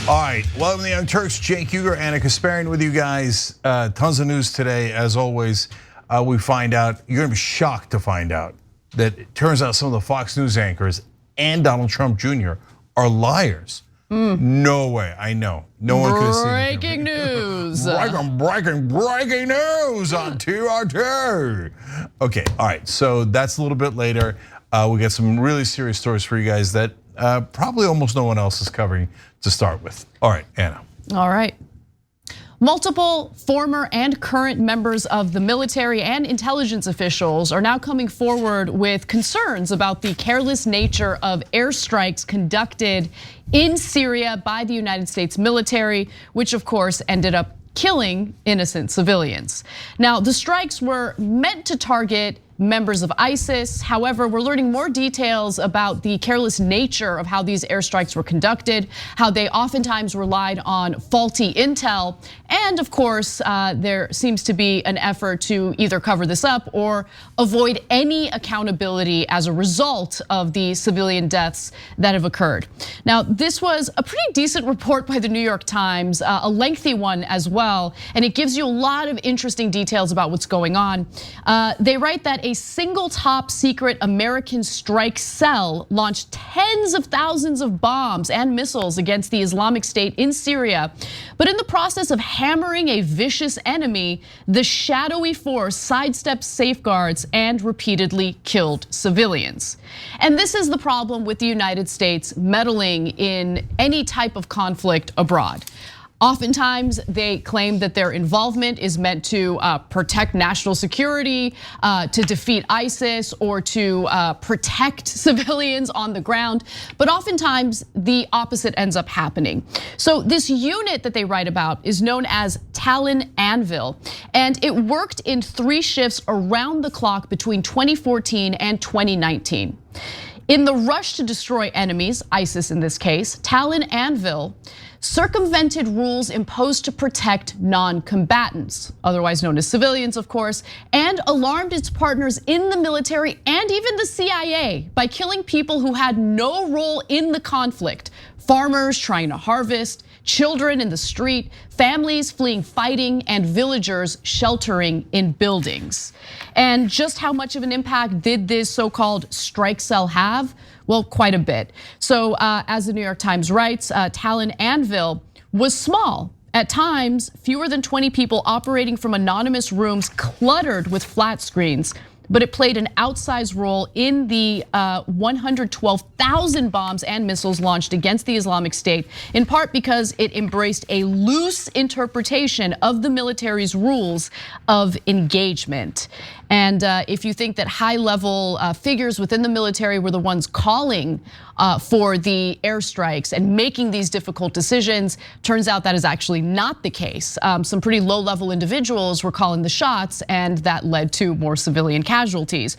All right, welcome to the Young Turks. Cenk, Uygur, and Kasparian with you guys. Tons of news today, as always. We find out, you're gonna be shocked to find out that it turns out some of the Fox News anchors and Donald Trump Jr. are liars. No way, I know. No one could have seen it. Breaking news. Breaking news on TRT. Okay, all right, so that's a little bit later. We got some really serious stories for you guys that probably almost no one else is covering to start with. All right, Anna. All right. Multiple former and current members of the military and intelligence officials are now coming forward with concerns about the careless nature of airstrikes conducted in Syria by the United States military, which of course ended up killing innocent civilians. Now, the strikes were meant to target members of ISIS. However, we're learning more details about the careless nature of how these airstrikes were conducted, how they oftentimes relied on faulty intel, and of course, there seems to be an effort to either cover this up or avoid any accountability as a result of the civilian deaths that have occurred. Now, this was a pretty decent report by the New York Times, a lengthy one as well, and it gives you a lot of interesting details about what's going on. They write that a single top secret American strike cell launched tens of thousands of bombs and missiles against the Islamic State in Syria. But in the process of hammering a vicious enemy, the shadowy force sidestepped safeguards and repeatedly killed civilians. And this is the problem with the United States meddling in any type of conflict abroad. Oftentimes, they claim that their involvement is meant to protect national security, to defeat ISIS, or to protect civilians on the ground. But oftentimes, the opposite ends up happening. So this unit that they write about is known as Talon Anvil, and it worked in 3 shifts around the clock between 2014 and 2019. In the rush to destroy enemies, ISIS in this case, Talon Anvil circumvented rules imposed to protect non-combatants, otherwise known as civilians, of course, and alarmed its partners in the military and even the CIA by killing people who had no role in the conflict. Farmers trying to harvest, children in the street, families fleeing fighting, and villagers sheltering in buildings. And just how much of an impact did this so-called strike cell have? Well, quite a bit. So as the New York Times writes, Talon Anvil was small. At times, fewer than 20 people operating from anonymous rooms cluttered with flat screens. But it played an outsized role in the 112,000 bombs and missiles launched against the Islamic State, in part because it embraced a loose interpretation of the military's rules of engagement. And if you think that high-level figures within the military were the ones calling for the airstrikes and making these difficult decisions, turns out that is actually not the case. Some pretty low-level individuals were calling the shots, and that led to more civilian casualties.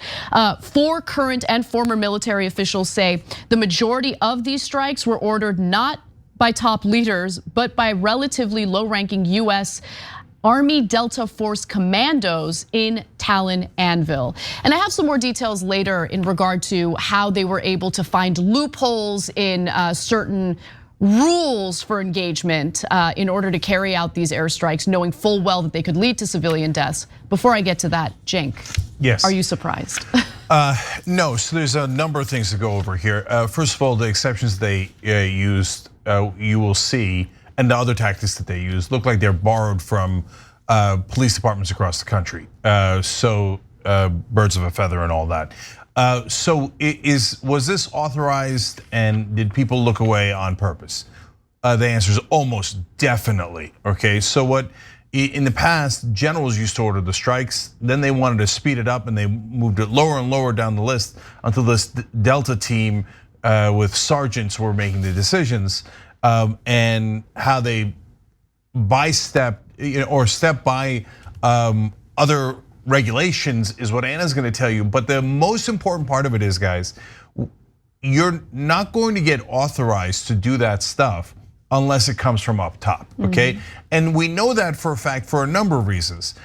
4 current and former military officials say the majority of these strikes were ordered not by top leaders, but by relatively low-ranking US Army Delta Force commandos in Talon Anvil. And I have some more details later in regard to how they were able to find loopholes in certain rules for engagement in order to carry out these airstrikes, knowing full well that they could lead to civilian deaths. Before I get to that, Cenk, yes, are you surprised? No, so there's a number of things to go over here. First of all, the exceptions they used, you will see, and the other tactics that they use look like they're borrowed from police departments across the country. So birds of a feather and all that. So was this authorized, and did people look away on purpose? The answer is almost definitely, okay? So what, in the past, generals used to order the strikes, then they wanted to speed it up and they moved it lower and lower down the list until this Delta team with sergeants were making the decisions, and how they step by other regulations is what Anna's gonna tell you. But the most important part of it is, guys, you're not going to get authorized to do that stuff unless it comes from up top, okay? And we know that for a fact for a number of reasons.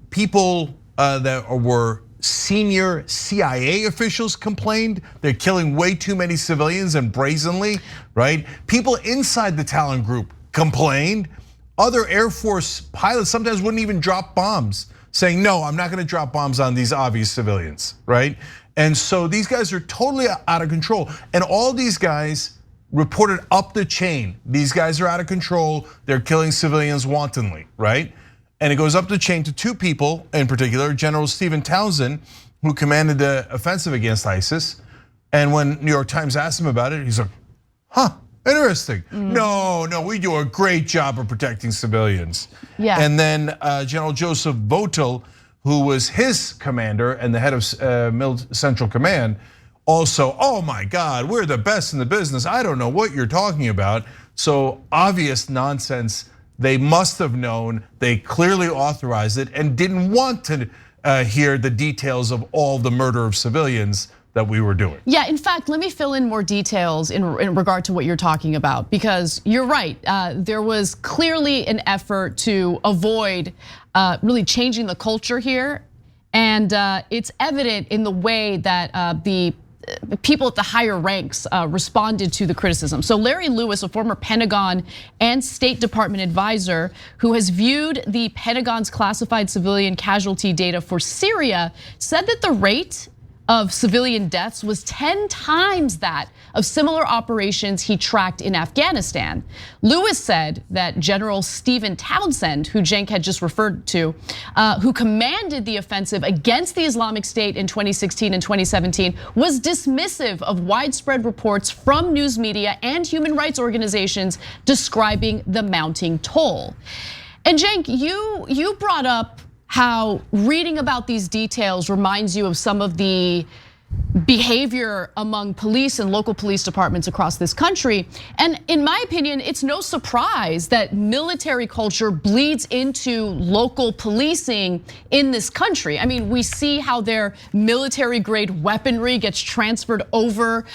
People that were senior CIA officials complained they're killing way too many civilians and brazenly, right? People inside the Talon group complained. Other Air Force pilots sometimes wouldn't even drop bombs, saying, no, I'm not gonna drop bombs on these obvious civilians, right? And so these guys are totally out of control. And all these guys reported up the chain. These guys are out of control, they're killing civilians wantonly, right? And it goes up the chain to two people in particular, General Stephen Townsend, who commanded the offensive against ISIS. And when New York Times asked him about it, he's like, huh, interesting. No, we do a great job of protecting civilians. Yeah. And then General Joseph Votel, who was his commander and the head of Central Command, also, oh my God, we're the best in the business. I don't know what you're talking about. So obvious nonsense. They must have known, they clearly authorized it and didn't want to hear the details of all the murder of civilians that we were doing. Yeah, in fact, let me fill in more details in regard to what you're talking about, because you're right. There was clearly an effort to avoid really changing the culture here. And it's evident in the way that the people at the higher ranks responded to the criticism. So Larry Lewis, a former Pentagon and State Department advisor who has viewed the Pentagon's classified civilian casualty data for Syria, said that the rate of civilian deaths was 10 times that of similar operations he tracked in Afghanistan. Lewis said that General Stephen Townsend, who Cenk had just referred to, who commanded the offensive against the Islamic State in 2016 and 2017, was dismissive of widespread reports from news media and human rights organizations describing the mounting toll. And Cenk, you brought up how reading about these details reminds you of some of the behavior among police and local police departments across this country. And in my opinion, it's no surprise that military culture bleeds into local policing in this country. I mean, we see how their military grade weaponry gets transferred over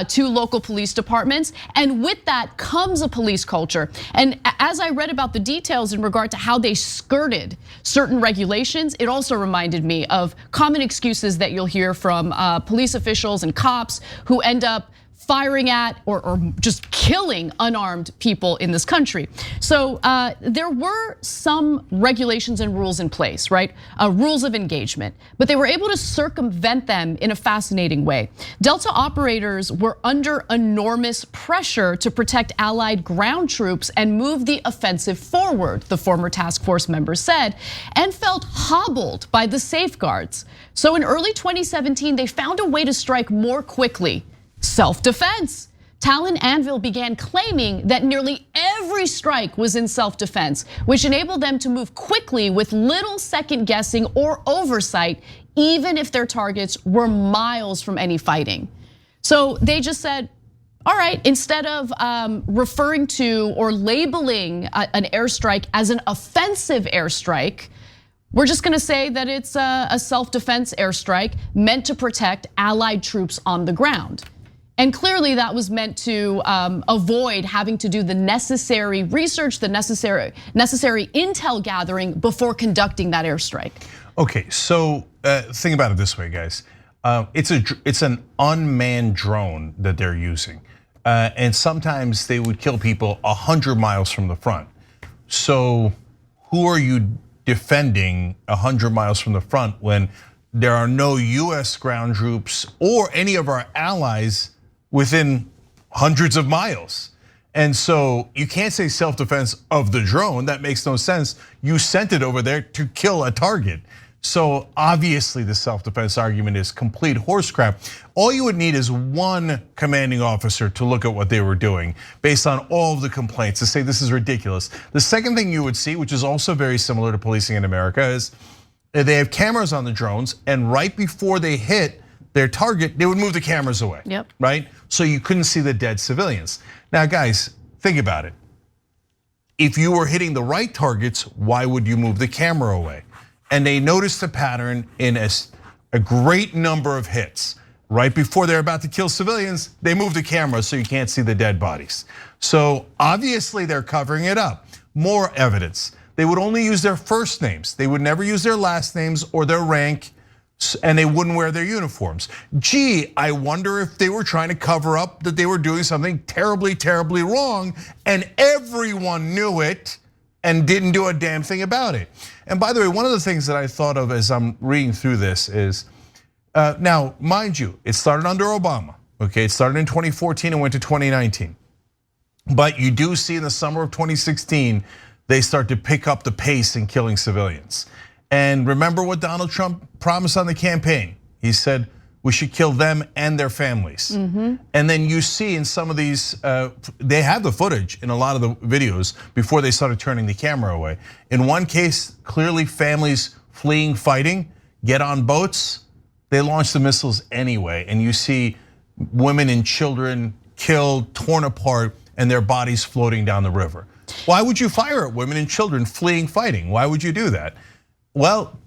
to local police departments. And with that comes a police culture. And as I read about the details in regard to how they skirted certain regulations, it also reminded me of common excuses that you'll hear from police officials and cops who end up firing at or just killing unarmed people in this country. So there were some regulations and rules in place, right? Rules of engagement, but they were able to circumvent them in a fascinating way. Delta operators were under enormous pressure to protect Allied ground troops and move the offensive forward, the former task force member said, and felt hobbled by the safeguards. So in early 2017, they found a way to strike more quickly. Self-defense. Talon Anvil began claiming that nearly every strike was in self-defense, which enabled them to move quickly with little second guessing or oversight, even if their targets were miles from any fighting. So they just said, all right, instead of referring to or labeling an airstrike as an offensive airstrike, we're just gonna say that it's a self-defense airstrike meant to protect Allied troops on the ground. And clearly that was meant to avoid having to do the necessary research, the necessary intel gathering before conducting that airstrike. Okay, so think about it this way, guys. It's an unmanned drone that they're using. And sometimes they would kill people 100 miles from the front. So who are you defending 100 miles from the front when there are no US ground troops or any of our allies within hundreds of miles? And so you can't say self-defense of the drone, that makes no sense. You sent it over there to kill a target. So obviously the self-defense argument is complete horse crap. All you would need is one commanding officer to look at what they were doing based on all of the complaints to say this is ridiculous. The second thing you would see, which is also very similar to policing in America, is they have cameras on the drones, and right before they hit their target, they would move the cameras away, right? So you couldn't see the dead civilians. Now guys, think about it. If you were hitting the right targets, why would you move the camera away? And they noticed a pattern in a great number of hits. Right before they're about to kill civilians, they move the camera so you can't see the dead bodies. So obviously they're covering it up. More evidence. They would only use their first names. They would never use their last names or their rank, and they wouldn't wear their uniforms. Gee, I wonder if they were trying to cover up that they were doing something terribly, terribly wrong, and everyone knew it and didn't do a damn thing about it. And by the way, one of the things that I thought of as I'm reading through this is, now, mind you, it started under Obama, okay? It started in 2014 and went to 2019. But you do see in the summer of 2016, they start to pick up the pace in killing civilians. And remember what Donald Trump promised on the campaign? He said, we should kill them and their families. And then you see in some of these, they have the footage in a lot of the videos before they started turning the camera away. In one case, clearly families fleeing, fighting, get on boats, they launch the missiles anyway. And you see women and children killed, torn apart, and their bodies floating down the river. Why would you fire at women and children fleeing, fighting? Why would you do that? Well,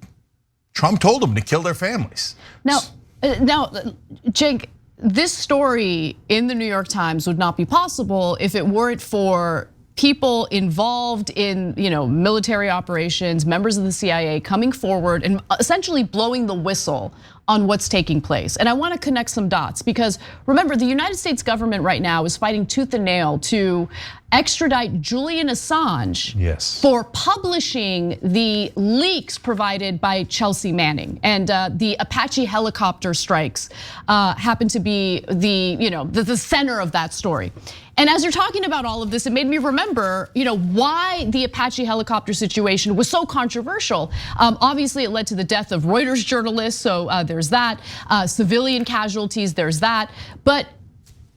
Trump told them to kill their families. Now, Cenk, this story in the New York Times would not be possible if it weren't for people involved in military operations, members of the CIA coming forward and essentially blowing the whistle on what's taking place. And I want to connect some dots because remember, the United States government right now is fighting tooth and nail to extradite Julian Assange for publishing the leaks provided by Chelsea Manning. And the Apache helicopter strikes happen to be the center of that story. And as you're talking about all of this, it made me remember, why the Apache helicopter situation was so controversial. Obviously, it led to the death of Reuters journalists, so there's that. Civilian casualties, there's that. But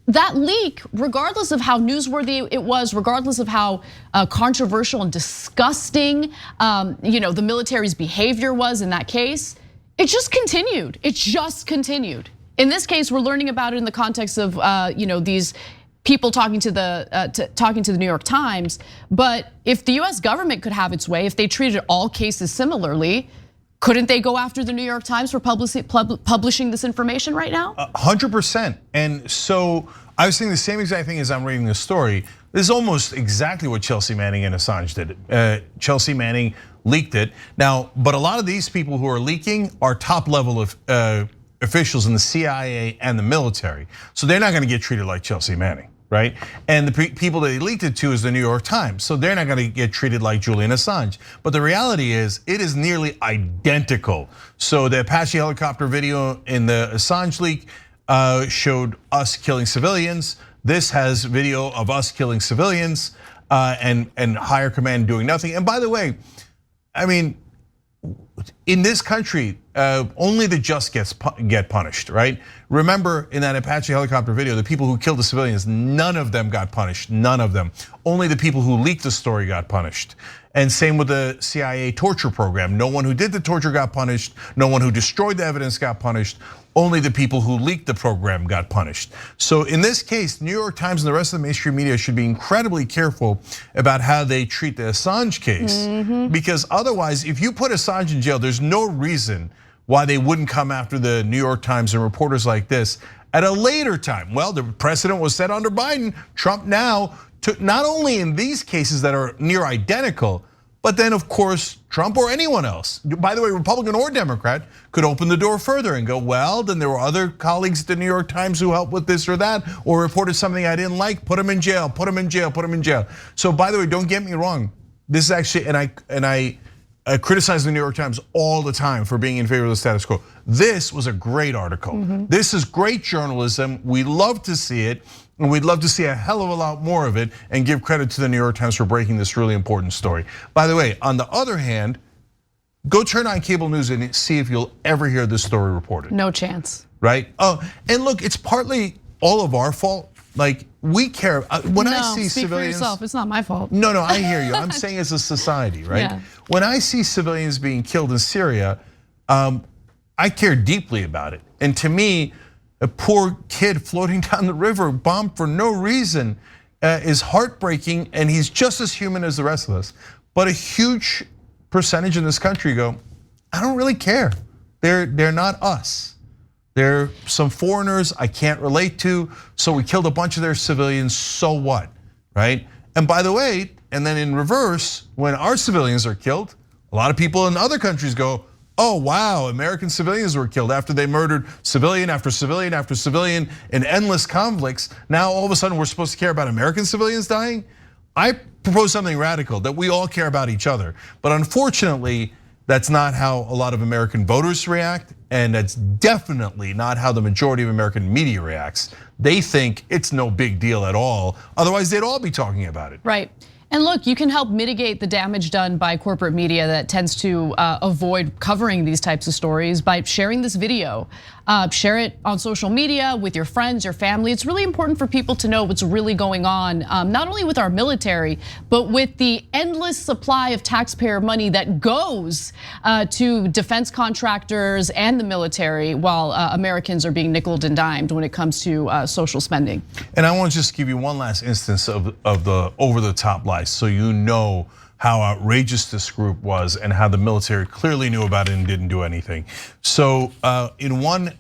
that leak, regardless of how newsworthy it was, regardless of how controversial and disgusting, the military's behavior was in that case, it just continued. It just continued. In this case, we're learning about it in the context of these people talking to the New York Times. But if the US government could have its way, if they treated all cases similarly, couldn't they go after the New York Times for publishing this information right now? 100%. And so I was saying the same exact thing as I'm reading this story. This is almost exactly what Chelsea Manning and Assange did. Chelsea Manning leaked it. Now, but a lot of these people who are leaking are top level of officials in the CIA and the military. So they're not gonna get treated like Chelsea Manning, right? And the people that he leaked it to is the New York Times. So they're not gonna get treated like Julian Assange. But the reality is, it is nearly identical. So the Apache helicopter video in the Assange leak showed us killing civilians. This has video of us killing civilians and higher command doing nothing. And by the way, I mean, in this country, only the just get punished, right? Remember in that Apache helicopter video, the people who killed the civilians, none of them got punished, none of them. Only the people who leaked the story got punished. And same with the CIA torture program. No one who did the torture got punished. No one who destroyed the evidence got punished. Only the people who leaked the program got punished. So in this case, New York Times and the rest of the mainstream media should be incredibly careful about how they treat the Assange case. Because otherwise, if you put Assange in jail, there's no reason why they wouldn't come after the New York Times and reporters like this at a later time. Well, the precedent was set under Biden. Trump now took not only in these cases that are near identical, but then of course, Trump or anyone else, by the way, Republican or Democrat, could open the door further and go, well, then there were other colleagues at the New York Times who helped with this or that, or reported something I didn't like, put them in jail, put them in jail, put them in jail. So by the way, don't get me wrong. This is actually, and I criticize the New York Times all the time for being in favor of the status quo. This was a great article. This is great journalism. We love to see it. And we'd love to see a hell of a lot more of it and give credit to the New York Times for breaking this really important story. By the way, on the other hand, Go turn on cable news and see if you'll ever hear this story reported. No chance. Right? Oh, and look, it's partly all of our fault. Like, we care. When I see speak civilians, for yourself. It's not my fault. No, I hear you. I'm saying as a society, right? Yeah. When I see civilians being killed in Syria, I care deeply about it. And to me, a poor kid floating down the river, bombed for no reason, is heartbreaking, and he's just as human as the rest of us. But a huge percentage in this country go, I don't really care. They're not us. They're some foreigners I can't relate to, so we killed a bunch of their civilians, so what, right? And by the way, and then in reverse, when our civilians are killed, a lot of people in other countries go, oh wow, American civilians were killed after they murdered civilian after civilian after civilian in endless conflicts. Now all of a sudden we're supposed to care about American civilians dying? I propose something radical, that we all care about each other. But unfortunately, that's not how a lot of American voters react, and that's definitely not how the majority of American media reacts. They think it's no big deal at all, otherwise they'd all be talking about it. Right. And look, you can help mitigate the damage done by corporate media that tends to avoid covering these types of stories by sharing this video. Share it on social media with your friends, your family. It's really important for people to know what's really going on, not only with our military, but with the endless supply of taxpayer money that goes to defense contractors and the military, while Americans are being nickeled and dimed when it comes to social spending. And I want to just give you one last instance of the over-the-top lies, so you know how outrageous this group was and how the military clearly knew about it and didn't do anything. So in one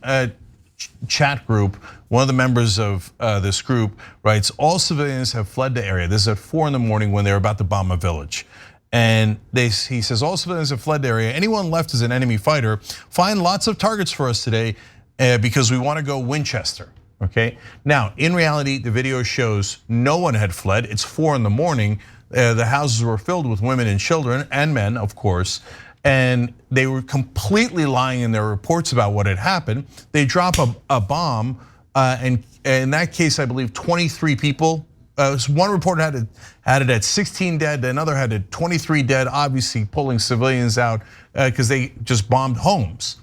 chat group, one of the members of this group writes, all civilians have fled the area. This is at 4 in the morning when they're about to bomb a village. And he says, all civilians have fled the area. Anyone left is an enemy fighter. Find lots of targets for us today because we want to go Winchester. Okay. Now, in reality, the video shows no one had fled. It's 4 in the morning. The houses were filled with women and children and men, of course, and they were completely lying in their reports about what had happened. They drop a bomb, and in that case, I believe 23 people. One report had it at 16 dead, another had it 23 dead, obviously pulling civilians out because they just bombed homes.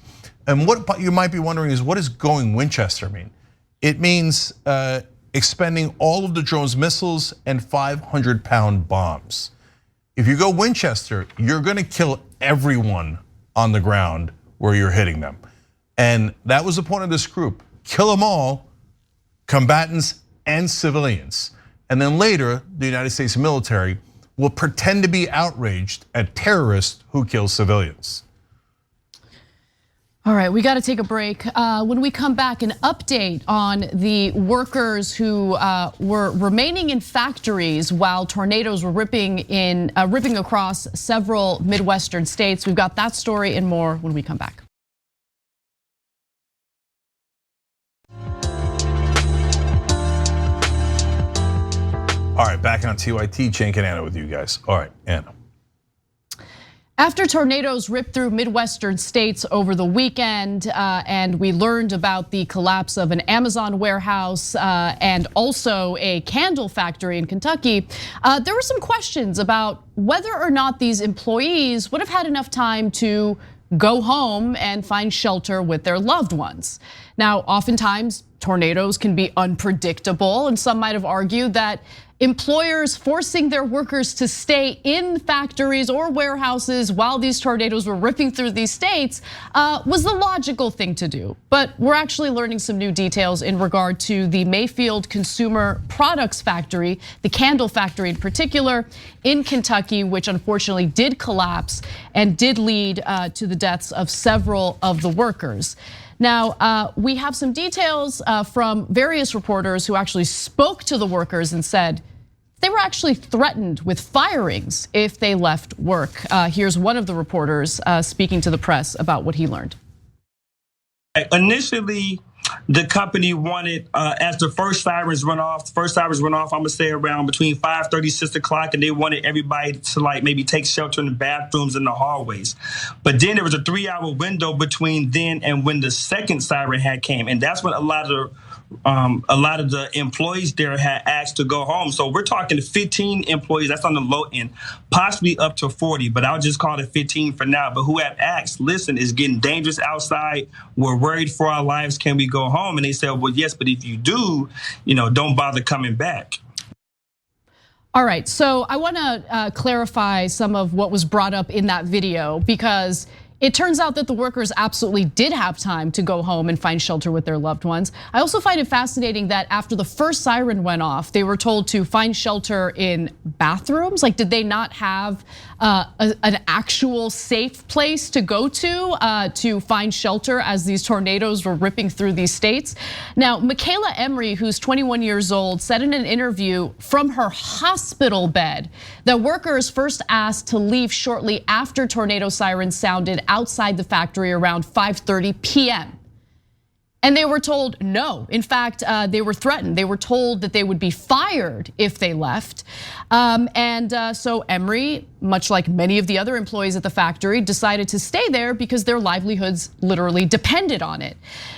And what you might be wondering is, what does going Winchester mean? It means expending all of the drone's missiles and 500-pound bombs. If you go Winchester, you're gonna kill everyone on the ground where you're hitting them. And that was the point of this group. Kill them all, combatants and civilians. And then later, the United States military will pretend to be outraged at terrorists who kill civilians. All right, we got to take a break. When we come back, an update on the workers who were remaining in factories while tornadoes were ripping across several Midwestern states. We've got that story and more when we come back. All right, back on TYT, Cenk and Anna with you guys. All right, Anna. After tornadoes ripped through Midwestern states over the weekend, and we learned about the collapse of an Amazon warehouse and also a candle factory in Kentucky, there were some questions about whether or not these employees would have had enough time to go home and find shelter with their loved ones. Now, oftentimes tornadoes can be unpredictable, and some might have argued that employers forcing their workers to stay in factories or warehouses while these tornadoes were ripping through these states was the logical thing to do. But we're actually learning some new details in regard to the Mayfield Consumer Products Factory, the candle factory in particular, in Kentucky, which unfortunately did collapse and did lead to the deaths of several of the workers. Now, we have some details from various reporters who actually spoke to the workers and said they were actually threatened with firings if they left work. Here's one of the reporters speaking to the press about what he learned. Initially, the company wanted, as the first sirens went off, I'm gonna say around between 5:30, 6 o'clock, and they wanted everybody to like maybe take shelter in the bathrooms and the hallways. But then there was a 3-hour window between then and when the second siren had came, and that's when a lot of the a lot of the employees there had asked to go home. So we're talking 15 employees. That's on the low end, possibly up to 40, but I'll just call it 15 for now. But who have asked, listen, it's getting dangerous outside. We're worried for our lives. Can we go home? And they said, well, yes, but if you do, don't bother coming back. All right, so I wanna clarify some of what was brought up in that video, because it turns out that the workers absolutely did have time to go home and find shelter with their loved ones. I also find it fascinating that after the first siren went off, they were told to find shelter in bathrooms. Like, did they not have an actual safe place to go to find shelter as these tornadoes were ripping through these states? Now, Michaela Emery, who's 21 years old, said in an interview from her hospital bed that workers first asked to leave shortly after tornado sirens sounded outside the factory around 5:30 p.m. And they were told no. In fact, they were threatened. They were told that they would be fired if they left. So Emery, much like many of the other employees at the factory, decided to stay there because their livelihoods literally depended on it.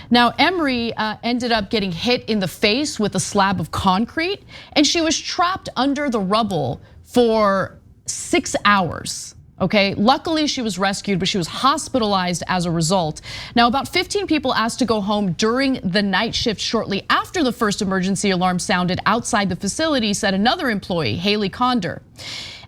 Now, Emery ended up getting hit in the face with a slab of concrete, and she was trapped under the rubble for 6 hours. Okay, luckily she was rescued, but she was hospitalized as a result. Now, about 15 people asked to go home during the night shift shortly after the first emergency alarm sounded outside the facility, said another employee, Haley Conder.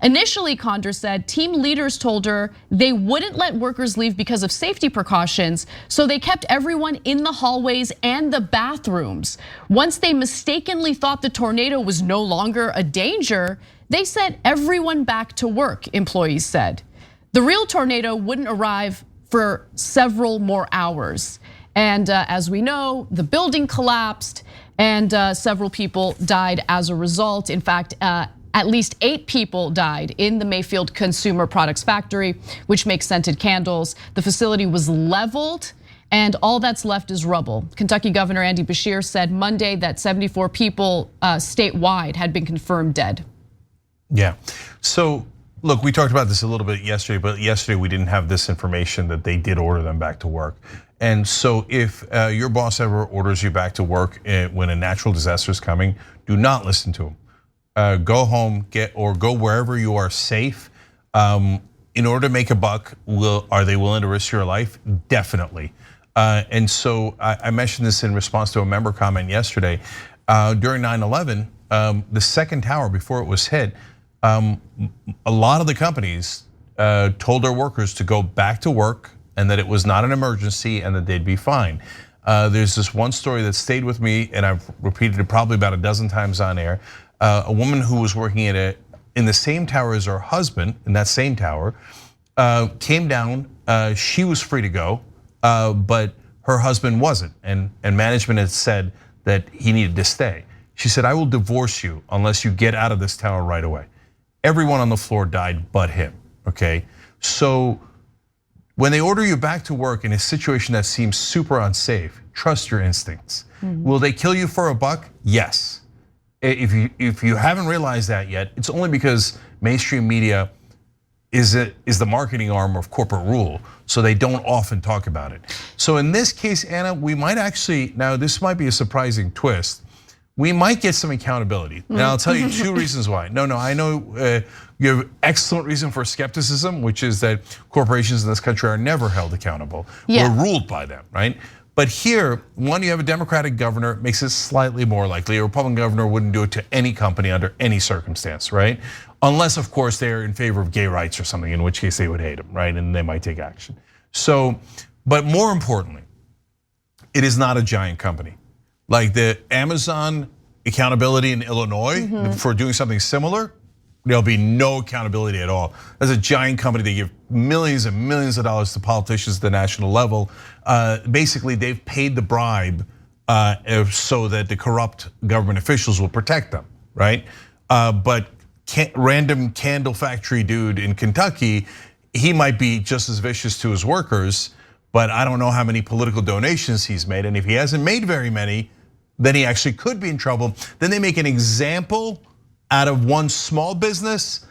Initially, Conder said team leaders told her they wouldn't let workers leave because of safety precautions, so they kept everyone in the hallways and the bathrooms. Once they mistakenly thought the tornado was no longer a danger, they sent everyone back to work, employees said. The real tornado wouldn't arrive for several more hours. And as we know, the building collapsed and several people died as a result. In fact, at least 8 people died in the Mayfield Consumer Products Factory, which makes scented candles. The facility was leveled, and all that's left is rubble. Kentucky Governor Andy Beshear said Monday that 74 people statewide had been confirmed dead. Yeah, so look, we talked about this a little bit yesterday, but yesterday we didn't have this information that they did order them back to work. And so if your boss ever orders you back to work when a natural disaster is coming, do not listen to him. Go home, or go wherever you are safe. In order to make a buck, are they willing to risk your life? Definitely. And so I mentioned this in response to a member comment yesterday. During 9/11, the second tower before it was hit, a lot of the companies told their workers to go back to work and that it was not an emergency and that they'd be fine. There's this one story that stayed with me, and I've repeated it probably about a dozen times on air. A woman who was working in the same tower as her husband, in that same tower, came down. She was free to go, but her husband wasn't, and management had said that he needed to stay. She said, "I will divorce you unless you get out of this tower right away." Everyone on the floor died but him, okay? So when they order you back to work in a situation that seems super unsafe, trust your instincts. Will they kill you for a buck? Yes. If you haven't realized that yet, it's only because mainstream media is the marketing arm of corporate rule, so they don't often talk about it. So in this case, Anna, we might actually, now this might be a surprising twist, we might get some accountability. And I'll tell you 2 reasons why. No, I know you have excellent reason for skepticism, which is that corporations in this country are never held accountable. We're ruled by them, right? But here, one, you have a Democratic governor, makes it slightly more likely. A Republican governor wouldn't do it to any company under any circumstance, right? Unless, of course, they're in favor of gay rights or something, in which case they would hate them, right? And they might take action. So, but more importantly, it is not a giant company. Like the Amazon accountability in Illinois for doing something similar, there'll be no accountability at all. As a giant company, they give millions and millions of dollars to politicians at the national level. Basically, they've paid the bribe so that the corrupt government officials will protect them, right? But random candle factory dude in Kentucky, he might be just as vicious to his workers, but I don't know how many political donations he's made. And if he hasn't made very many, then he actually could be in trouble. Then they make an example out of one small business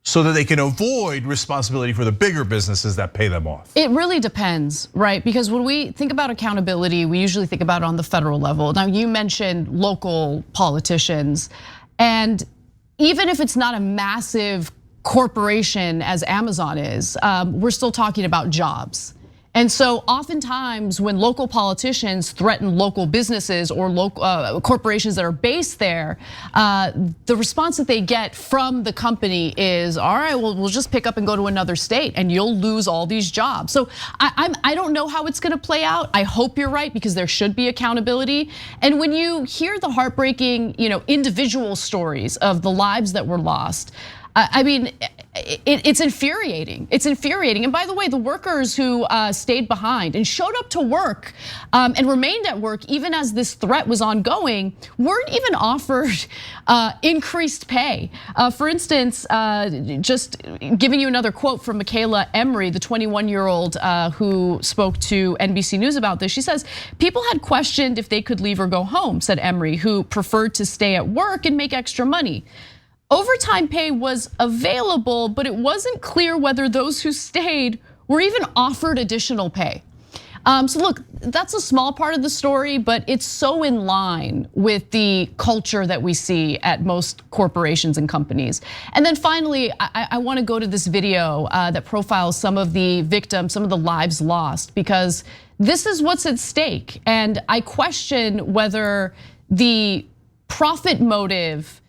so that they can avoid responsibility for the bigger businesses that pay them off? It really depends, right? Because when we think about accountability, we usually think about it on the federal level. Now, you mentioned local politicians, and even if it's not a massive corporation as Amazon is, we're still talking about jobs. And so oftentimes when local politicians threaten local businesses or local corporations that are based there, the response that they get from the company is, all right, well, we'll just pick up and go to another state and you'll lose all these jobs. So I don't know how it's gonna play out. I hope you're right, because there should be accountability. And when you hear the heartbreaking, individual stories of the lives that were lost, I mean, it's infuriating. It's infuriating. And by the way, the workers who stayed behind and showed up to work and remained at work even as this threat was ongoing weren't even offered increased pay. For instance, just giving you another quote from Michaela Emery, the 21-year-old who spoke to NBC News about this. She says, people had questioned if they could leave or go home, said Emery, who preferred to stay at work and make extra money. Overtime pay was available, but it wasn't clear whether those who stayed were even offered additional pay. So look, that's a small part of the story, but it's so in line with the culture that we see at most corporations and companies. And then finally, I wanna go to this video that profiles some of the victims, some of the lives lost, because this is what's at stake. And I question whether the profit motive,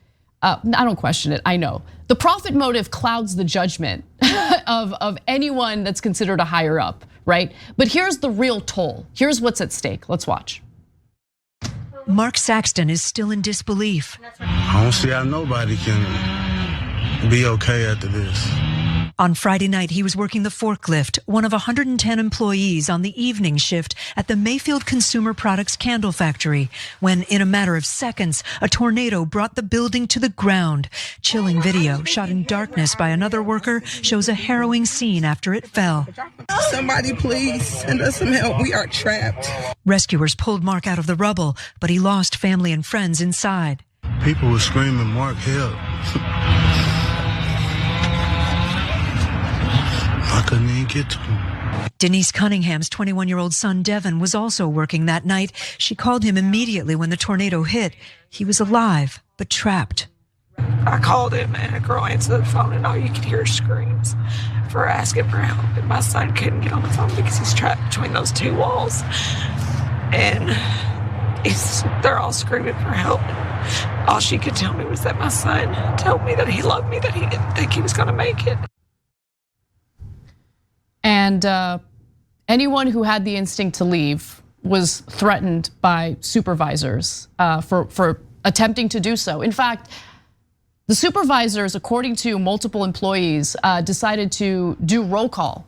I don't question it, I know. The profit motive clouds the judgment of anyone that's considered a higher up, right? But here's the real toll. Here's what's at stake. Let's watch. Mark Saxton is still in disbelief. I don't see how nobody can be okay after this. On Friday night, he was working the forklift, one of 110 employees on the evening shift at the Mayfield Consumer Products Candle Factory, when in a matter of seconds, a tornado brought the building to the ground. Chilling video shot in darkness by another worker shows a harrowing scene after it fell. Somebody please send us some help. We are trapped. Rescuers pulled Mark out of the rubble, but he lost family and friends inside. People were screaming, "Mark, help." I couldn't even get to him. Denise Cunningham's 21-year-old son, Devin, was also working that night. She called him immediately when the tornado hit. He was alive, but trapped. I called him and a girl answered the phone and all you could hear screams for asking for help. And my son couldn't get on the phone because he's trapped between those two walls. And they're all screaming for help. All she could tell me was that my son told me that he loved me, that he didn't think he was gonna make it. And anyone who had the instinct to leave was threatened by supervisors for attempting to do so. In fact, the supervisors, according to multiple employees, decided to do roll call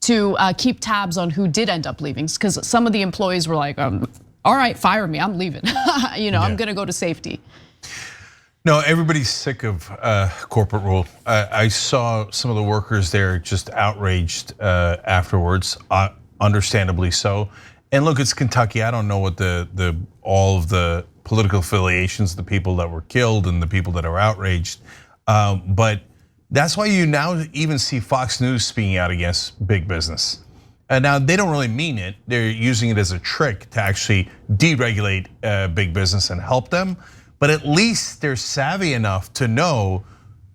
to keep tabs on who did end up leaving, because some of the employees were like, all right, fire me, I'm leaving. I'm gonna go to safety. No, everybody's sick of corporate rule. I saw some of the workers there just outraged afterwards, understandably so. And look, it's Kentucky. I don't know what all of the political affiliations of the people that were killed and the people that are outraged, but that's why you now even see Fox News speaking out against big business. And now they don't really mean it. They're using it as a trick to actually deregulate big business and help them. But at least they're savvy enough to know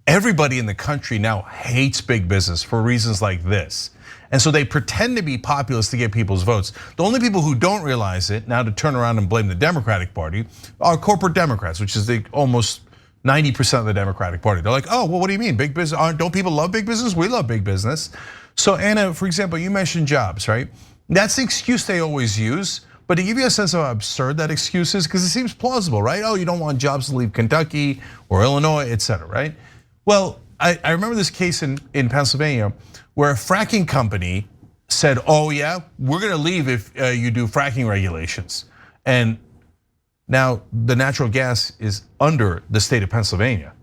everybody in the country now hates big business for reasons like this. And so they pretend to be populist to get people's votes. The only people who don't realize it, now to turn around and blame the Democratic Party, are corporate Democrats, which is almost 90% of the Democratic Party. They're like, oh, well, what do you mean? Big business, don't people love big business? We love big business. So Anna, for example, you mentioned jobs, right? That's the excuse they always use. But to give you a sense of how absurd that excuse is, because it seems plausible, right? Oh, you don't want jobs to leave Kentucky or Illinois, et cetera, right? Well, I remember this case in Pennsylvania where a fracking company said, oh yeah, we're gonna leave if you do fracking regulations. And now the natural gas is under the state of Pennsylvania.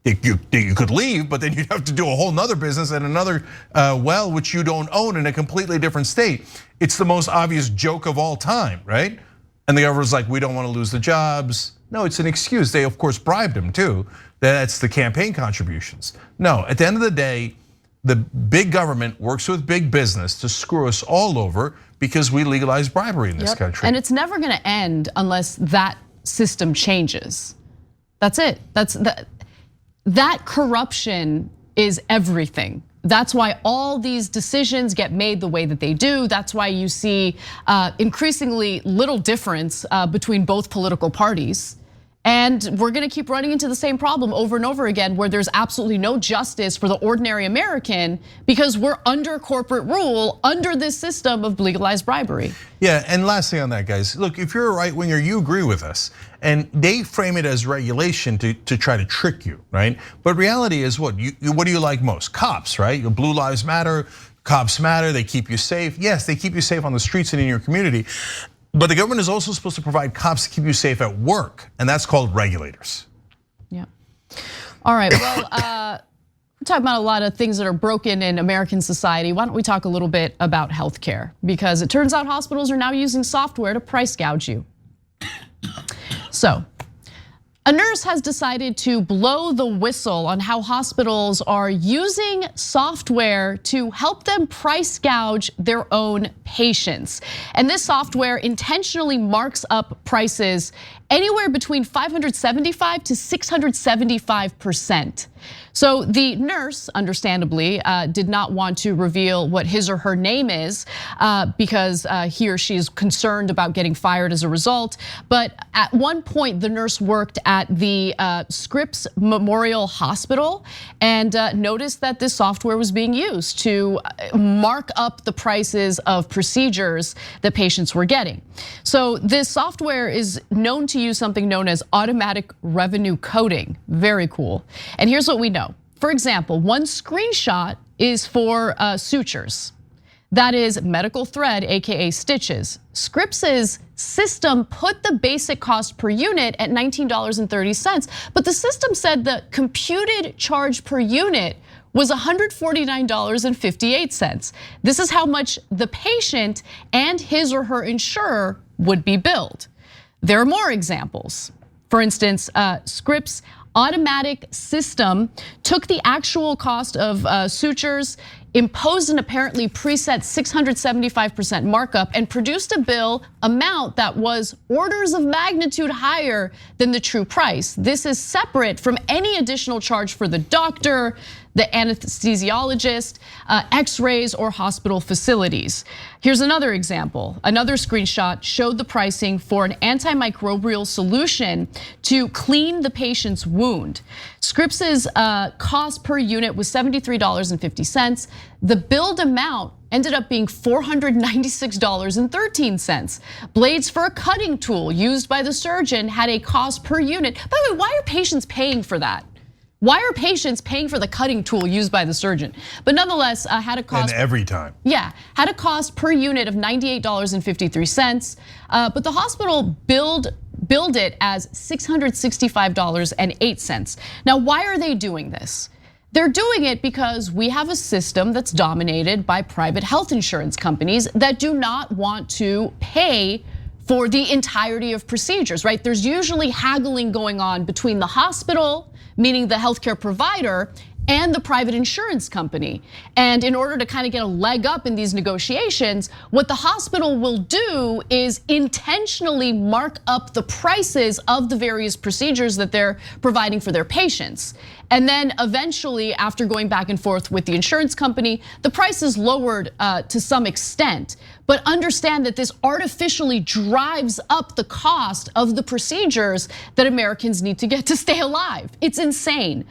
You could leave, but then you'd have to do a whole nother business and another well, which you don't own in a completely different state. It's the most obvious joke of all time, right? And the governor's like, we don't want to lose the jobs. No, it's an excuse. They of course bribed him too. That's the campaign contributions. No, at the end of the day, the big government works with big business to screw us all over because we legalize bribery in this country. And it's never gonna end unless that system changes. That's it. That corruption is everything. That's why all these decisions get made the way that they do. That's why you see increasingly little difference between both political parties. And we're gonna keep running into the same problem over and over again where there's absolutely no justice for the ordinary American because we're under corporate rule, under this system of legalized bribery. Yeah, and last thing on that, guys, look, if you're a right winger, you agree with us. And they frame it as regulation to try to trick you, right? But reality is what do you like most? Cops, right? Your Blue Lives Matter, cops matter, they keep you safe. Yes, they keep you safe on the streets and in your community. But the government is also supposed to provide cops to keep you safe at work, and that's called regulators. Yeah. All right, well, we're talking about a lot of things that are broken in American society. Why don't we talk a little bit about healthcare? Because it turns out hospitals are now using software to price gouge you. So, a nurse has decided to blow the whistle on how hospitals are using software to help them price gouge their own patients. And this software intentionally marks up prices anywhere between 575 to 675%. So the nurse, understandably, did not want to reveal what his or her name is because he or she is concerned about getting fired as a result. But at one point, the nurse worked at the Scripps Memorial Hospital and noticed that this software was being used to mark up the prices of procedures that patients were getting. So this software is known to use something known as automatic revenue coding. Very cool. And here's what we know. For example, one screenshot is for sutures. That is medical thread, AKA stitches. Scripps's system put the basic cost per unit at $19.30, but the system said the computed charge per unit was $149.58. This is how much the patient and his or her insurer would be billed. There are more examples. For instance, Scripps' automatic system took the actual cost of sutures, imposed an apparently preset 675% markup, and produced a bill amount that was orders of magnitude higher than the true price. This is separate from any additional charge for the doctor, the anesthesiologist, x-rays, or hospital facilities. Here's another example. Another screenshot showed the pricing for an antimicrobial solution to clean the patient's wound. Scripps's cost per unit was $73.50. The billed amount ended up being $496.13. Blades for a cutting tool used by the surgeon had a cost per unit. By the way, why are patients paying for that? Why are patients paying for the cutting tool used by the surgeon? But nonetheless, had a cost. And every time. Yeah, had a cost per unit of $98.53. But the hospital billed it as $665.08. Now, why are they doing this? They're doing it because we have a system that's dominated by private health insurance companies that do not want to pay for the entirety of procedures, right? There's usually haggling going on between the hospital, meaning the healthcare provider, and the private insurance company. And in order to kind of get a leg up in these negotiations, what the hospital will do is intentionally mark up the prices of the various procedures that they're providing for their patients. And then eventually, after going back and forth with the insurance company, the price is lowered to some extent. But understand that this artificially drives up the cost of the procedures that Americans need to get to stay alive. It's insane.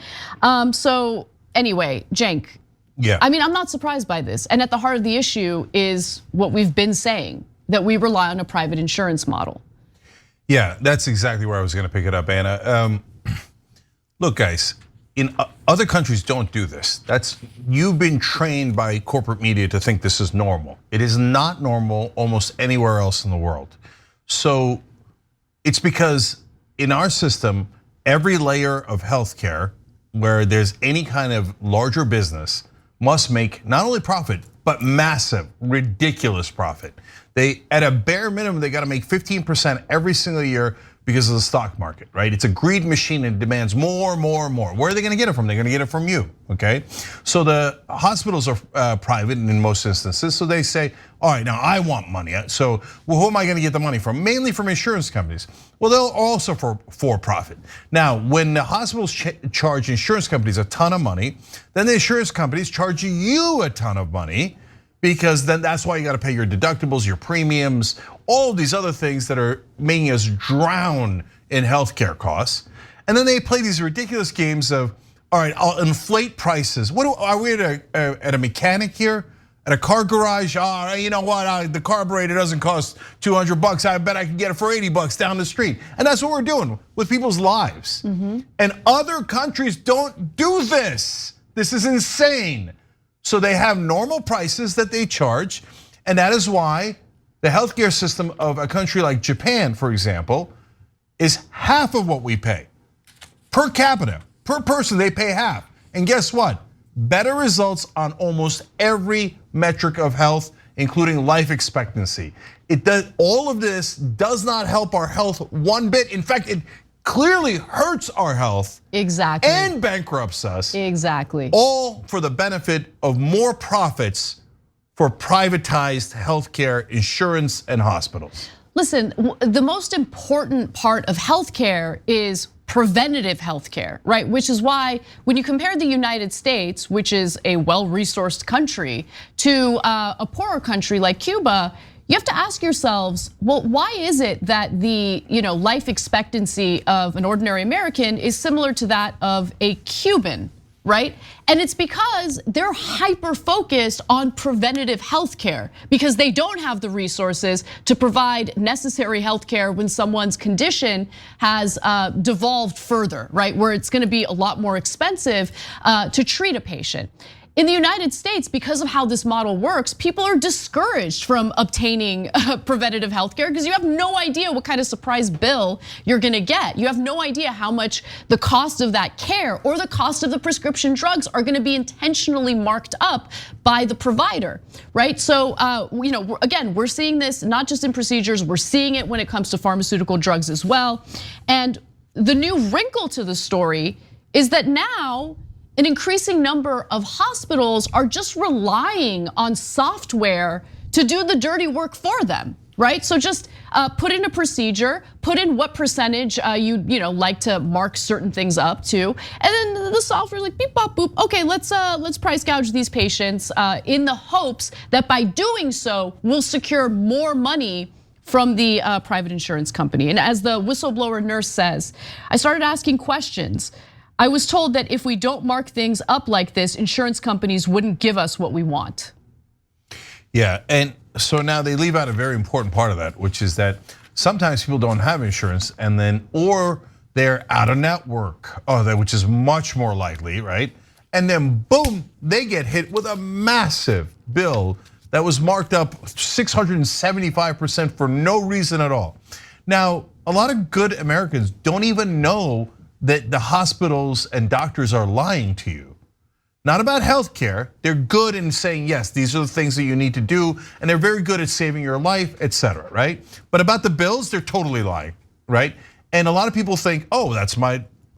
So anyway, Cenk. Yeah. I mean, I'm not surprised by this. And at the heart of the issue is what we've been saying, that we rely on a private insurance model. Yeah, that's exactly where I was gonna pick it up, Anna. Look, guys, in other countries don't do this. You've been trained by corporate media to think this is normal. It is not normal almost anywhere else in the world. So it's because in our system, every layer of healthcare where there's any kind of larger business must make not only profit, but massive, ridiculous profit. They, at a bare minimum, they gotta make 15% every single year because of the stock market, right? It's a greed machine and it demands more, more, more. Where are they gonna get it from? They're gonna get it from you, okay? So the hospitals are private in most instances, so they say, all right, now I want money. So well, who am I gonna get the money from? Mainly from insurance companies. Well, they're also for profit. Now, when the hospitals charge insurance companies a ton of money, then the insurance companies charge you a ton of money, because then that's why you gotta pay your deductibles, your premiums, all of these other things that are making us drown in healthcare costs. And then they play these ridiculous games of, all right, I'll inflate prices. Are we at a mechanic here? At a car garage? Oh, you know what, the carburetor doesn't cost $200. I bet I can get it for $80 down the street. And that's what we're doing with people's lives. And other countries don't do this. This is insane. So they have normal prices that they charge, and that is why the healthcare system of a country like Japan, for example, is half of what we pay. Per capita, per person, they pay half. And guess what? Better results on almost every metric of health, including life expectancy. All of this does not help our health one bit. In fact, it clearly hurts our health. Exactly. And bankrupts us. Exactly. All for the benefit of more profits for privatized healthcare, insurance, and hospitals. Listen, the most important part of healthcare is preventative healthcare, right? Which is why when you compare the United States, which is a well-resourced country, to a poorer country like Cuba, you have to ask yourselves, well, why is it that the life expectancy of an ordinary American is similar to that of a Cuban, right? And it's because they're hyper-focused on preventative healthcare because they don't have the resources to provide necessary healthcare when someone's condition has devolved further, right? Where it's gonna be a lot more expensive to treat a patient. In the United States, because of how this model works, people are discouraged from obtaining preventative healthcare because you have no idea what kind of surprise bill you're gonna get. You have no idea how much the cost of that care or the cost of the prescription drugs are gonna be intentionally marked up by the provider, right? So, again, we're seeing this not just in procedures, we're seeing it when it comes to pharmaceutical drugs as well. And the new wrinkle to the story is that now, an increasing number of hospitals are just relying on software to do the dirty work for them, right? So just put in a procedure, put in what percentage you like to mark certain things up to, and then the software's like beep bop boop. Okay, let's price gouge these patients in the hopes that by doing so we'll secure more money from the private insurance company. And as the whistleblower nurse says, I started asking questions. I was told that if we don't mark things up like this, insurance companies wouldn't give us what we want. Yeah, and so now they leave out a very important part of that, which is that sometimes people don't have insurance or they're out of network, which is much more likely, right? And then boom, they get hit with a massive bill that was marked up 675% for no reason at all. Now, a lot of good Americans don't even know that the hospitals and doctors are lying to you. Not about healthcare, they're good in saying, yes, these are the things that you need to do, and they're very good at saving your life, etc., right? But about the bills, they're totally lying, right? And a lot of people think,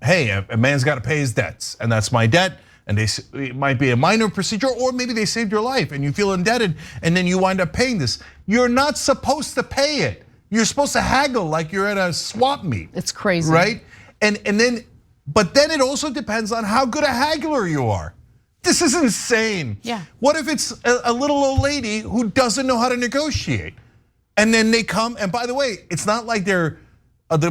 hey, a man's gotta pay his debts, and that's my debt, and it might be a minor procedure, or maybe they saved your life and you feel indebted, and then you wind up paying this. You're not supposed to pay it. You're supposed to haggle like you're at a swap meet. It's crazy. Right? But then it also depends on how good a haggler you are. This is insane. Yeah. What if it's a little old lady who doesn't know how to negotiate? And then they come, and by the way, it's not like the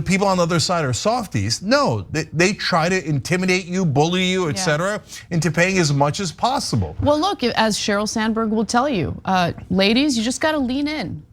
people on the other side are softies. No, they try to intimidate you, bully you, etc., into paying as much as possible. Well, look, as Sheryl Sandberg will tell you, ladies, you just gotta lean in,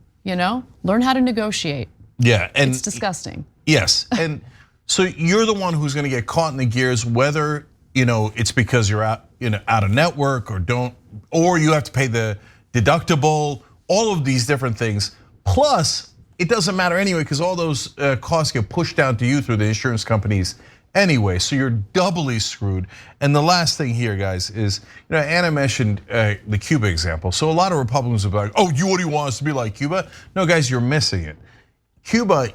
learn how to negotiate. Yeah, and it's disgusting. Yes, and so you're the one who's gonna get caught in the gears, whether it's because you're out of network or you have to pay the deductible, all of these different things. Plus, it doesn't matter anyway because all those costs get pushed down to you through the insurance companies anyway. So you're doubly screwed. And the last thing here, guys, is Anna mentioned the Cuba example. So a lot of Republicans are like, oh, what do you want us to be like Cuba? No, guys, you're missing it. Cuba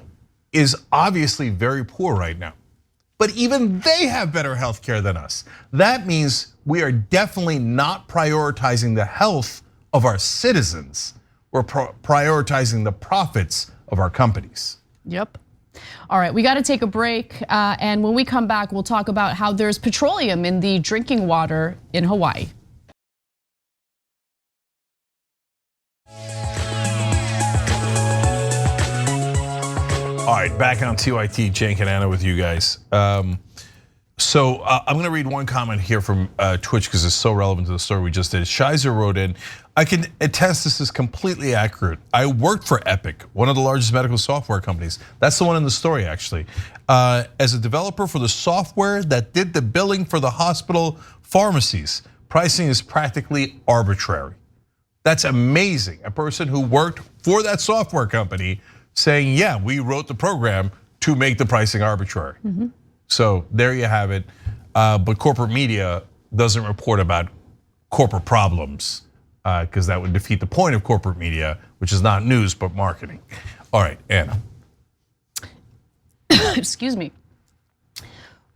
is obviously very poor right now. But even they have better health care than us. That means we are definitely not prioritizing the health of our citizens. We're prioritizing the profits of our companies. Yep. All right, we got to take a break. And when we come back, we'll talk about how there's petroleum in the drinking water in Hawaii. All right, back on TYT, Cenk and Anna with you guys. So I'm gonna read one comment here from Twitch because it's so relevant to the story we just did. Shizer wrote in, I can attest this is completely accurate. I worked for Epic, one of the largest medical software companies. That's the one in the story actually. As a developer for the software that did the billing for the hospital pharmacies, pricing is practically arbitrary. That's amazing. A person who worked for that software company saying, yeah, we wrote the program to make the pricing arbitrary. So there you have it. But corporate media doesn't report about corporate problems because that would defeat the point of corporate media, which is not news, but marketing. All right, Anna. Excuse me.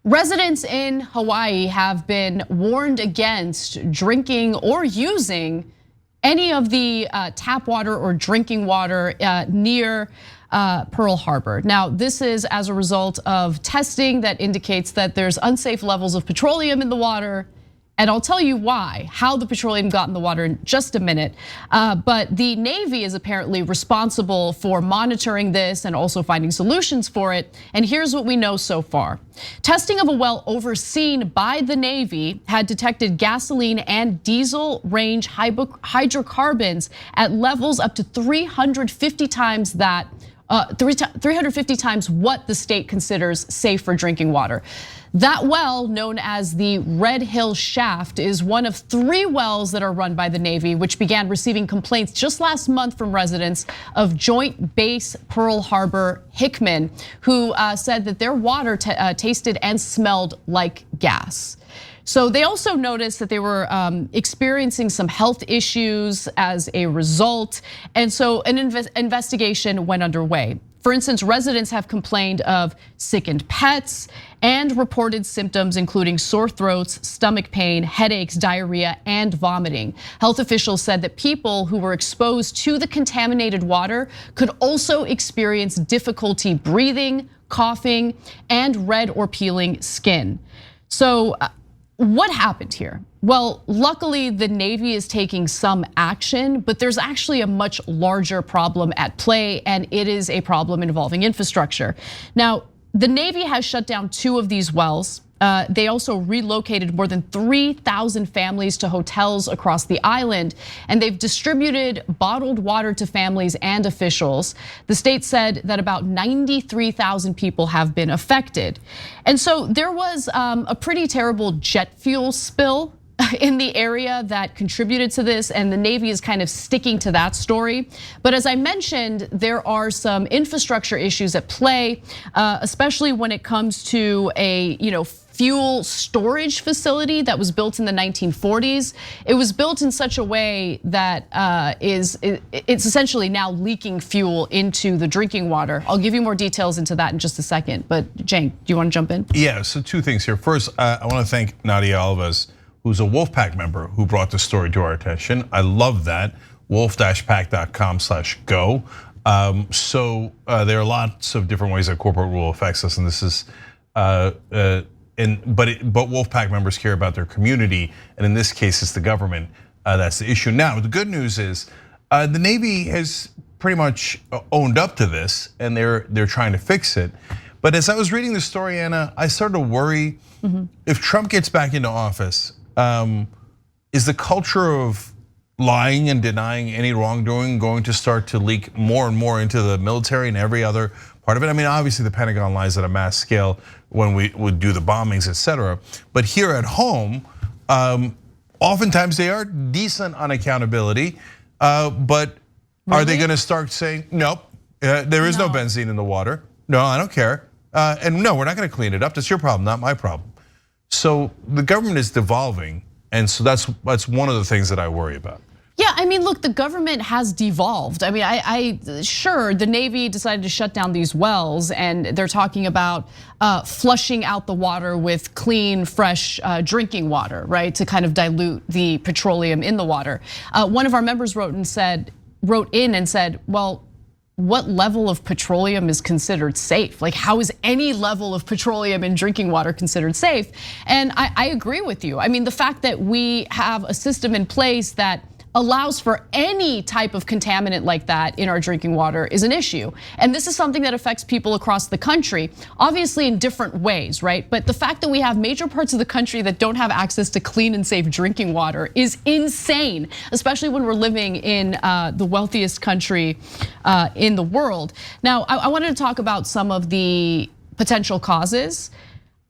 Residents in Hawaii have been warned against drinking or using any of the tap water or drinking water near Pearl Harbor. Now, this is as a result of testing that indicates that there's unsafe levels of petroleum in the water. And I'll tell you why, how the petroleum got in the water in just a minute. But the Navy is apparently responsible for monitoring this and also finding solutions for it. And here's what we know so far. Testing of a well overseen by the Navy had detected gasoline and diesel range hydrocarbons at levels up to 350 times that 350 times what the state considers safe for drinking water. That well, known as the Red Hill Shaft, is one of 3 wells that are run by the Navy, which began receiving complaints just last month from residents of Joint Base Pearl Harbor Hickman, who said that their water tasted and smelled like gas. So they also noticed that they were experiencing some health issues as a result. And so an investigation went underway. For instance, residents have complained of sickened pets and reported symptoms including sore throats, stomach pain, headaches, diarrhea, and vomiting. Health officials said that people who were exposed to the contaminated water could also experience difficulty breathing, coughing, and red or peeling skin. So what happened here? Well, luckily the Navy is taking some action, but there's actually a much larger problem at play, and it is a problem involving infrastructure. Now, the Navy has shut down 2 of these wells. They also relocated more than 3,000 families to hotels across the island, and they've distributed bottled water to families and officials. The state said that about 93,000 people have been affected. And so there was a pretty terrible jet fuel spill in the area that contributed to this, and the Navy is kind of sticking to that story. But as I mentioned, there are some infrastructure issues at play, especially when it comes to a fuel storage facility that was built in the 1940s. It was built in such a way that it's essentially now leaking fuel into the drinking water. I'll give you more details into that in just a second. But Cenk, do you want to jump in? Yeah, so 2 things here. First, I want to thank Nadia Alves, who's a Wolfpack member, who brought the story to our attention. I love that, wolf-pack.com/go. So there are lots of different ways that corporate rule affects us, and this is, but Wolfpack members care about their community, and in this case, it's the government that's the issue. Now, the good news is the Navy has pretty much owned up to this, and they're trying to fix it. But as I was reading the story, Anna, I started to worry if Trump gets back into office. Is the culture of lying and denying any wrongdoing going to start to leak more and more into the military and every other part of it? I mean, obviously the Pentagon lies at a mass scale when we would do the bombings, etc. But here at home, oftentimes they are decent on accountability, but are they gonna start saying, nope, there is no benzene in the water. No, I don't care. And no, we're not gonna clean it up. That's your problem, not my problem. So the government is devolving, and so that's one of the things that I worry about. Yeah, I mean, look, the government has devolved. I mean, sure, the Navy decided to shut down these wells, and they're talking about flushing out the water with clean, fresh drinking water, right, to kind of dilute the petroleum in the water. One of our members wrote in and said, well, what level of petroleum is considered safe? Like, how is any level of petroleum in drinking water considered safe? And I agree with you. I mean, the fact that we have a system in place that allows for any type of contaminant like that in our drinking water is an issue. And this is something that affects people across the country, obviously in different ways, right? But the fact that we have major parts of the country that don't have access to clean and safe drinking water is insane, especially when we're living in the wealthiest country in the world. Now, I wanted to talk about some of the potential causes.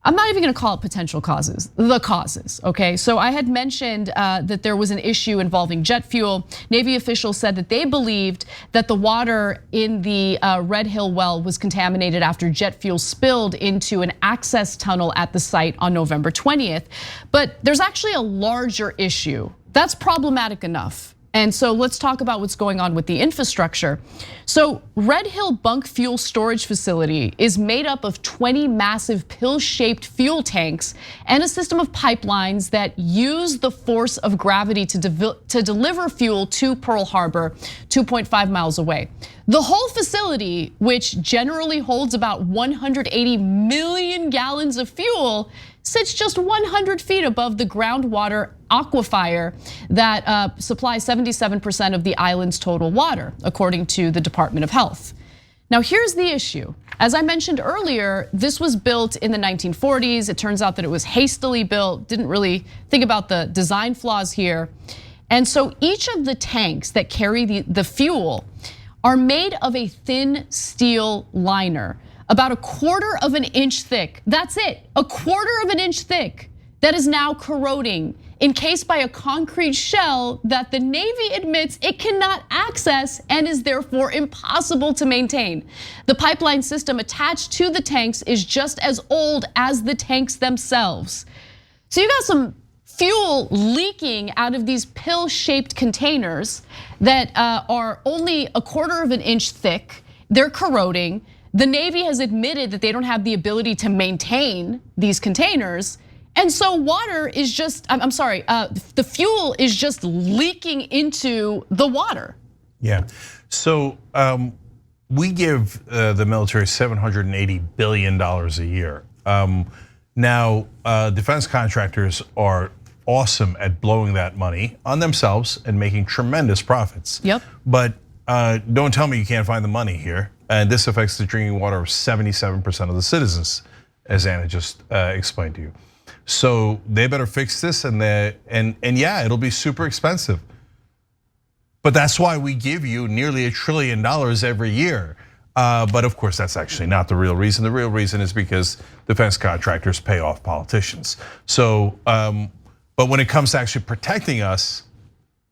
I'm not even gonna call it potential causes, the causes, okay? So I had mentioned that there was an issue involving jet fuel. Navy officials said that they believed that the water in the Red Hill well was contaminated after jet fuel spilled into an access tunnel at the site on November 20th. But there's actually a larger issue. That's problematic enough. And so let's talk about what's going on with the infrastructure. So Red Hill Bunk Fuel Storage Facility is made up of 20 massive pill-shaped fuel tanks and a system of pipelines that use the force of gravity to deliver fuel to Pearl Harbor, 2.5 miles away. The whole facility, which generally holds about 180 million gallons of fuel, sits just 100 feet above the groundwater aquifer that supplies 77% of the island's total water, according to the Department of Health. Now, here's the issue. As I mentioned earlier, this was built in the 1940s. It turns out that it was hastily built, didn't really think about the design flaws here. And so each of the tanks that carry the fuel are made of a thin steel liner, about 1/4 of an inch thick. That's it, 1/4 of an inch thick, that is now corroding, encased by a concrete shell that the Navy admits it cannot access and is therefore impossible to maintain. The pipeline system attached to the tanks is just as old as the tanks themselves. So you got some fuel leaking out of these pill-shaped containers that are only 1/4 of an inch thick. They're corroding. The Navy has admitted that they don't have the ability to maintain these containers. And so water is just, the fuel is just leaking into the water. Yeah, so we give the military $780 billion a year. Now, defense contractors are awesome at blowing that money on themselves and making tremendous profits. Yep. But don't tell me you can't find the money here. And this affects the drinking water of 77% of the citizens, as Anna just explained to you. So they better fix this, and yeah, it'll be super expensive. But that's why we give you nearly $1 trillion every year. But of course, that's actually not the real reason. The real reason is because defense contractors pay off politicians. So, but when it comes to actually protecting us,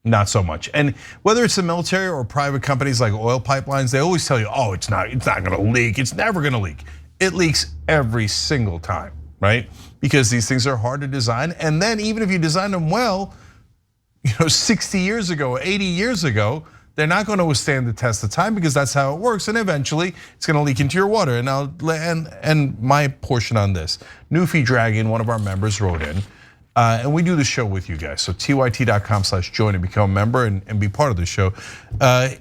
not so much. And whether it's the military or private companies like oil pipelines, they always tell you, oh, it's not gonna leak, it's never gonna leak. It leaks every single time, right? Because these things are hard to design. And then even if you design them well, 60 years ago, 80 years ago, they're not gonna withstand the test of time because that's how it works. And eventually it's gonna leak into your water. And my portion on this, Newfie Dragon, one of our members, wrote in, and we do the show with you guys. So tyt.com/join and become a member and be part of the show.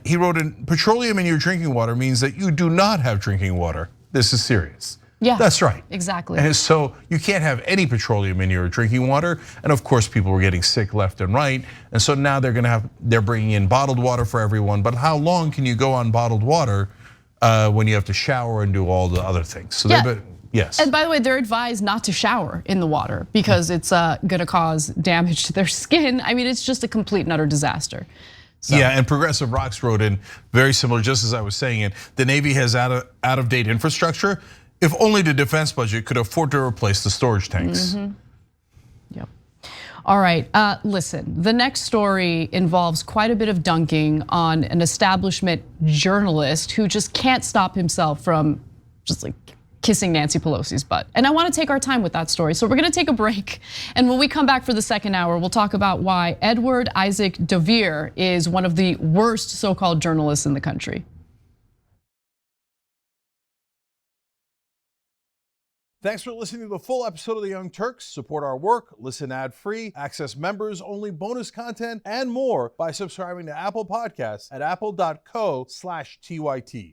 He wrote in, petroleum in your drinking water means that you do not have drinking water. This is serious. Yeah, that's right. Exactly. And so you can't have any petroleum in your drinking water. And of course, people were getting sick left and right. And so now they're bringing in bottled water for everyone. But how long can you go on bottled water when you have to shower and do all the other things? So yeah. Yes. And by the way, they're advised not to shower in the water because it's gonna cause damage to their skin. I mean, it's just a complete and utter disaster. So. Yeah, and Progressive Rocks wrote in very similar, just as I was saying it. The Navy has out of date infrastructure. If only the defense budget could afford to replace the storage tanks. Mm-hmm. Yep. All right, listen, the next story involves quite a bit of dunking on an establishment journalist who just can't stop himself from just like kissing Nancy Pelosi's butt. And I want to take our time with that story. So we're going to take a break. And when we come back for the second hour, we'll talk about why Edward Isaac Dovere is one of the worst so-called journalists in the country. Thanks for listening to the full episode of The Young Turks. Support our work, listen ad-free, access members-only bonus content, and more by subscribing to Apple Podcasts at apple.co/TYT.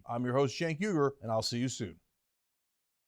I'm your host, Cenk, and I'll see you soon.